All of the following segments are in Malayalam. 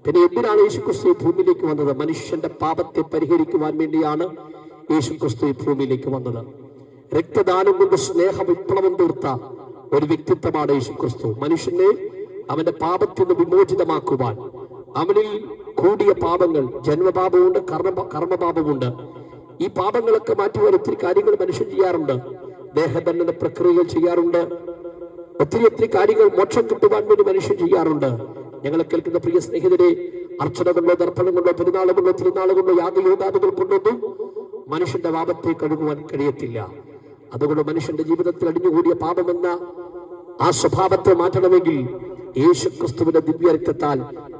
പിന്നെ എന്തിനാണ് യേശുക്രിസ്തു ഈ ഭൂമിയിലേക്ക് വന്നത്? മനുഷ്യന്റെ പാപത്തെ പരിഹരിക്കുവാൻ വേണ്ടിയാണ് യേശുക്രിസ്തു ഈ ഭൂമിയിലേക്ക് വന്നത്. രക്തദാനം കൊണ്ട് സ്നേഹ വിപ്ലവം തീർത്ത ഒരു വ്യക്തിത്വമാണ് യേശുക്രിസ്തു. മനുഷ്യനെ അവന്റെ പാപത്തിൽ നിന്ന് വിമോചിതമാക്കുവാൻ, അവനിൽ കൂടിയ പാപങ്ങൾ, ജന്മപാപമുണ്ട്, കർമ്മപാപമുണ്ട്, ഈ പാപങ്ങളൊക്കെ മാറ്റുവാൻ ഒത്തിരി കാര്യങ്ങൾ മനുഷ്യൻ ചെയ്യാറുണ്ട്. ദേഹദണ്ഡന പ്രക്രിയകൾ ചെയ്യാറുണ്ട്. ഒത്തിരി കാര്യങ്ങൾ മോക്ഷം കിട്ടുവാൻ വേണ്ടി മനുഷ്യൻ ചെയ്യാറുണ്ട്. ഞങ്ങളെ കേൾക്കുന്ന പ്രിയ സ്നേഹിതരെ, അർച്ചന കൊണ്ടോ, ദർപ്പണം കൊണ്ടോ, പെരുന്നാൾ കൊണ്ടോ, തിരുനാൾ കൊണ്ടോ, യാഗയോഗാദികൾ കൊണ്ടൊന്നും മനുഷ്യന്റെ പാപത്തെ കഴുകുവാൻ കഴിയത്തില്ല. അതുകൊണ്ട് മനുഷ്യന്റെ ജീവിതത്തിൽ അടിഞ്ഞുകൂടിയ പാപമെന്ന ആ സ്വഭാവത്തെ മാറ്റണമെങ്കിൽ യേശുക്രിസ്തുവിന്റെ ദിവ്യ രക്തത്താൽ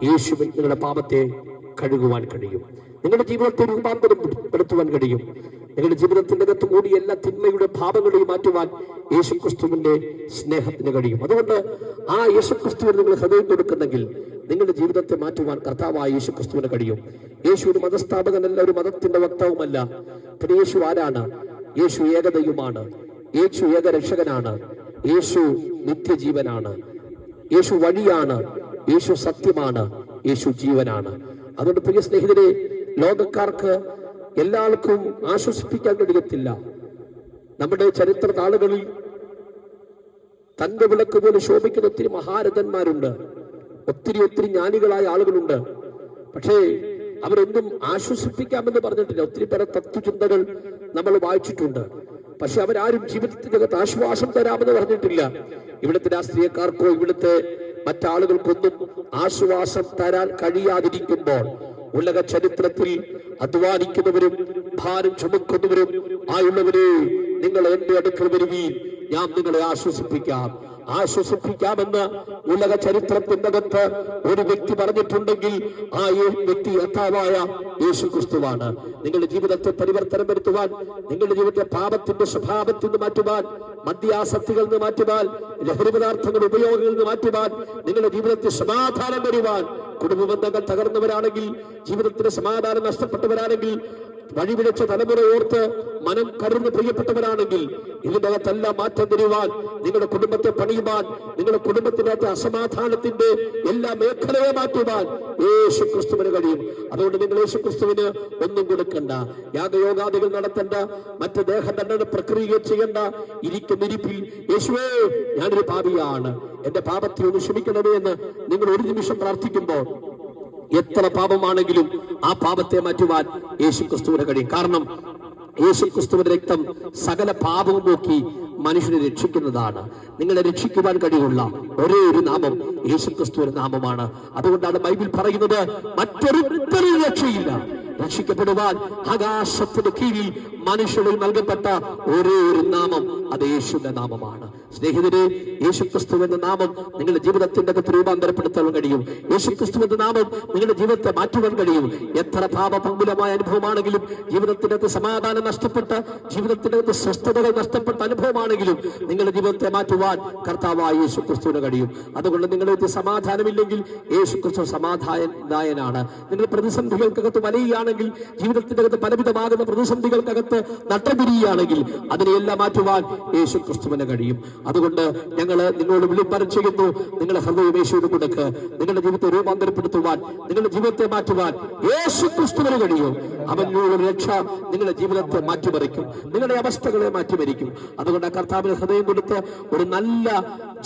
യേശുവിൽ നിങ്ങളുടെ പാപത്തെ കഴുകുവാൻ കഴിയും. നിങ്ങളുടെ ജീവിതത്തെ രൂപാന്തരപ്പെടുത്തുവാൻ കഴിയും. നിങ്ങളുടെ ജീവിതത്തിന്റെ അകത്ത് കൂടി എല്ലാ തിന്മയുടെ ഭാവങ്ങളെയും മാറ്റുവാൻ യേശുക്രിസ്തുവിന്റെ സ്നേഹത്തിന് കഴിയും. അതുകൊണ്ട് ആ യേശുക്രിസ്തുവിന് നിങ്ങൾ ഹൃദയം കൊടുക്കുന്നെങ്കിൽ നിങ്ങളുടെ ജീവിതത്തെ മാറ്റുവാൻ കർത്താവായ യേശുക്രിസ്തുവിന് കഴിയും. യേശു ഒരു മതസ്ഥാപകനല്ല, ഒരു മതത്തിന്റെ വക്താവുമല്ല. പിന്നെ യേശു ആരാണ്? യേശു ഏകദൈവമാണ്. യേശു ഏകരക്ഷകനാണ്. യേശു നിത്യജീവനാണ്. യേശു വഴിയാണ്. യേശു സത്യമാണ്. യേശു ജീവനാണ്. അതുകൊണ്ട് പ്രിയ സ്നേഹിതരെ, ലോകക്കാർക്ക് എല്ലാവർക്കും ആശ്വസിപ്പിക്കാൻ കഴിയത്തില്ല. നമ്മുടെ ചരിത്ര താളുകളിൽ തന്റെ വിളക്ക് പോലെ ശോഭിക്കുന്ന ഒത്തിരി മഹാരഥന്മാരുണ്ട്, ഒത്തിരി ജ്ഞാനികളായ ആളുകളുണ്ട്. പക്ഷേ അവരൊന്നും ആശ്വസിപ്പിക്കാമെന്ന് പറഞ്ഞിട്ടില്ല. ഒത്തിരി പേരെ തത്വചിന്തകൾ നമ്മൾ വായിച്ചിട്ടുണ്ട്. പക്ഷെ അവരാരും ജീവിതത്തിനകത്ത് ആശ്വാസം തരാമെന്ന് പറഞ്ഞിട്ടില്ല. ഇവിടുത്തെ രാഷ്ട്രീയക്കാർക്കോ ഇവിടുത്തെ മറ്റാളുകൾക്കൊന്നും ആശ്വാസം തരാൻ കഴിയാതിരിക്കുമ്പോൾ ഉലക ചരിത്രത്തിൽ അധ്വാനിക്കുന്നവരും ഭാരം ചുമക്കുന്നവരും ആയുള്ളവരെ, നിങ്ങൾ എന്റെ അടുക്കൽ വരുവീൻ, ഞാൻ നിങ്ങളെ ആശ്വസിപ്പിക്കാമെന്ന് ഉലക ചരിത്രത്തിന്റെ അകത്ത് ഒരു വ്യക്തി പറഞ്ഞിട്ടുണ്ടെങ്കിൽ ആ വ്യക്തി യഥാവായ യേശുക്രിസ്തുവാണ്. നിങ്ങളുടെ ജീവിതത്തെ പരിവർത്തനം വരുത്തുവാൻ, നിങ്ങളുടെ ജീവിതത്തെ പാപത്തിന്റെ സ്വഭാവത്തിൽ നിന്ന് മാറ്റുവാൻ, മദ്യാസക്തികളിൽ നിന്ന് മാറ്റുവാൻ, ലഹരി പദാർത്ഥങ്ങളുടെ ഉപയോഗങ്ങളിൽ നിന്ന് മാറ്റുവാൻ, നിങ്ങളുടെ ജീവിതത്തിൽ സമാധാനം വരുവാൻ, കുടുംബ ബന്ധങ്ങൾ തകർന്നവരാണെങ്കിൽ, ജീവിതത്തിന് സമാധാനം നഷ്ടപ്പെട്ടവരാണെങ്കിൽ, വഴിപിഴച്ച തലമുറയോർത്ത് മനം കരുന്ന് പ്രിയപ്പെട്ടവരാണെങ്കിൽ, ഇതിന്റെ അകത്തെല്ലാം മാറ്റം തരുവാൻ, നിങ്ങളുടെ കുടുംബത്തെ പണിയുവാൻ, നിങ്ങളുടെ കുടുംബത്തിനകത്ത് അസമാധാനത്തിന്റെ എല്ലാ മേഖലയെ മാറ്റുവാൻ യേശുക്രിസ്തുവിന് കഴിയും. അതുകൊണ്ട് നിങ്ങൾ യേശുക്രിസ്തുവിന് ഒന്നും കൊടുക്കണ്ട, യാഗയോഗാദികൾ നടത്തണ്ട, മറ്റ് ദേഹദണ്ഡന പ്രക്രിയ ചെയ്യണ്ട. ഇരിപ്പിൽ യേശുവേ, ഞാനൊരു പാപിയാണ്, എന്റെ പാപത്തെ ഒന്ന് ക്ഷമിക്കണമേ എന്ന് നിങ്ങൾ ഒരു നിമിഷം പ്രാർത്ഥിക്കുമ്പോൾ എത്ര പാപമാണെങ്കിലും ആ പാപത്തെ മാറ്റുവാൻ യേശുക്രിസ്തുവിന് കഴിയും. കാരണം യേശുക്രിസ്തുവിന്റെ രക്തം സകല പാപവും നോക്കി മനുഷ്യനെ രക്ഷിക്കുന്നതാണ്. നിങ്ങളെ രക്ഷിക്കുവാൻ കഴിവുള്ള ഒരേ ഒരു നാമം യേശുക്രിസ്തുവിന്റെ നാമമാണ്. അതുകൊണ്ടാണ് ബൈബിൾ പറയുന്നത്, മറ്റൊരു രക്ഷയില്ല, രക്ഷിക്കപ്പെടുവാൻ ആകാശത്തിന് കീഴിൽ മനുഷ്യരിൽ നൽകപ്പെട്ട ഒരേ ഒരു നാമം, അത് യേശുവിന്റെ നാമമാണ്. സ്നേഹിതരെ, യേശുക്രിസ്തുവിന്റെ നാമം നിങ്ങളുടെ ജീവിതത്തിന്റെ അകത്ത് രൂപാന്തരപ്പെടുത്താൻ കഴിയും. യേശുക്രിസ്തുവിന്റെ നാമം നിങ്ങളുടെ ജീവിതത്തെ മാറ്റുവാൻ കഴിയും. എത്ര പാപപങ്കുലമായ അനുഭവമാണെങ്കിലും, ജീവിതത്തിന്റെ അകത്ത് സമാധാനം നഷ്ടപ്പെട്ട, ജീവിതത്തിന്റെ അകത്ത് സ്വസ്ഥതകൾ നഷ്ടപ്പെട്ട അനുഭവമാണെങ്കിലും നിങ്ങളുടെ ജീവിതത്തെ മാറ്റുവാൻ കർത്താവായ യേശുക്രിസ്തുവിന് കഴിയും. അതുകൊണ്ട് നിങ്ങളുടെ സമാധാനമില്ലെങ്കിൽ യേശുക്രിസ്തു സമാധാനദായനാണ്. നിങ്ങൾ പ്രതിസന്ധികൾക്കകത്ത് വലയുകയാണെങ്കിൽ, ജീവിതത്തിന്റെ അകത്ത് പലവിധമാകുന്ന പ്രതിസന്ധികൾക്കകത്ത് നട്ടതിരിയുകയാണെങ്കിൽ, അതിനെയെല്ലാം മാറ്റുവാൻ യേശുക്രിസ്തുവിന് കഴിയും. അതുകൊണ്ട് ഞങ്ങൾ നിങ്ങളോട് വിളിപ്പരം ചെയ്യുന്നു, നിങ്ങളുടെ ഹൃദയം യേശുവിന് കൊടുക്ക്. നിങ്ങളുടെ ജീവിതത്തെ രൂപാന്തരപ്പെടുത്തുവാൻ, നിങ്ങളുടെ ജീവിതത്തെ മാറ്റുവാൻ യേശുക്രിസ്തുവിന് കഴിയും. അവനുള്ള രക്ഷ നിങ്ങളുടെ ജീവിതത്തെ മാറ്റിമറിക്കും, നിങ്ങളുടെ അവസ്ഥകളെ മാറ്റിമറിക്കും. അതുകൊണ്ട് കർത്താവിന് ഹൃദയം കൊടുത്ത് ഒരു നല്ല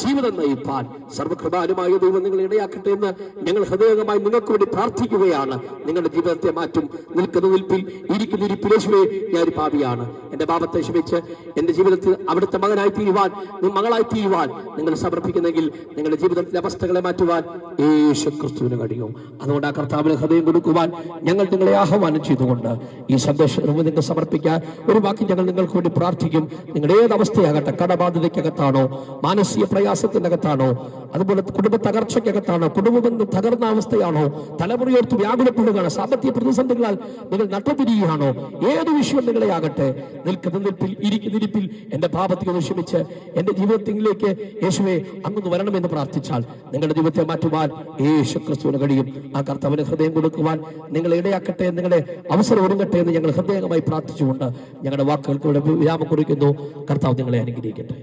ജീവിതം നയിപ്പാൻ സർവകൃപാലുമായ ദൈവം നിങ്ങളെ ഇടയാക്കട്ടെ എന്ന് ഞങ്ങൾ ഹൃദയമായി നിങ്ങൾക്ക് വേണ്ടി പ്രാർത്ഥിക്കുകയാണ്. നിങ്ങളുടെ ജീവിതത്തെ മാറ്റും. നിൽക്കുന്ന നിൽപ്പിൽ, ഇരിക്കുന്ന ഇരിപ്പിൽ, യേശുവേ, ഞാൻ പാപിയാണ്, എന്റെ പാപത്തെ ക്ഷമിച്ച് എന്റെ ജീവിതത്തിൽ അവിടുത്തെ മകനായി തീരുവാൻ, മകളായി തീരുവാൻ നിങ്ങൾ സമർപ്പിക്കുന്നെങ്കിൽ നിങ്ങളുടെ ജീവിതത്തിലെ അവസ്ഥകളെ മാറ്റുവാൻ യേശുക്രിസ്തുവിന് കഴിയും. അതുകൊണ്ട് ആ കർത്താവിന് ഹൃദയം കൊടുക്കുവാൻ ഞങ്ങൾ നിങ്ങളെ ആഹ്വാനം ചെയ്തുകൊണ്ട് ഈ സന്ദേശം നിങ്ങൾക്ക് സമർപ്പിക്കാൻ ഒരു വാക്ക് ഞങ്ങൾ നിങ്ങൾക്ക് വേണ്ടി പ്രാർത്ഥിക്കും. നിങ്ങളുടെ ഏത് അവസ്ഥയാകട്ടെ, കടബാധ്യതയ്ക്കകത്താണോ, മാനസിക പ്രയാസത്തിന്റെ അകത്താണോ, അതുപോലെ കുടുംബ തകർച്ചയ്ക്കകത്താണോ, കുടുംബബന്ധം തകർന്ന അവസ്ഥയാണോ, തലമുറയോർത്ത് വ്യാകുലപ്പെടുകയാണ്, സാമ്പത്തിക പ്രതിസന്ധികളാൽ നിങ്ങൾ നട്ടതിരിയുകയാണോ, ഏത് വിഷയം നിങ്ങളെ ആകട്ടെ, നിൽക്കുന്ന നിൽപ്പിൽ, ഇരിക്കുന്ന ഇരിപ്പിൽ എന്റെ പാപത്തെ ഒന്ന് ക്ഷമിച്ച് എന്റെ ജീവിതത്തിലേക്ക് യേശുവെ അങ്ങൊന്ന് വരണമെന്ന് പ്രാർത്ഥിച്ചാൽ നിങ്ങളുടെ ജീവിതത്തെ മാറ്റുവാൻ യേശുക്രിസ്തുവിന് കഴിയും. ആ കർത്താവിന് ഹൃദയം കൊടുക്കുവാൻ നിങ്ങളെ ഇടയാക്കട്ടെ, നിങ്ങളുടെ അവസരം ഒരുങ്ങട്ടെ എന്ന് ഞങ്ങൾ ഹൃദയമായി പ്രാർത്ഥിച്ചുകൊണ്ട് ഞങ്ങളുടെ വാക്കുകൾക്ക് വിരാമം കുറിക്കുന്നു. കർത്താവ് നിങ്ങളെ അനുഗ്രഹിക്കട്ടെ.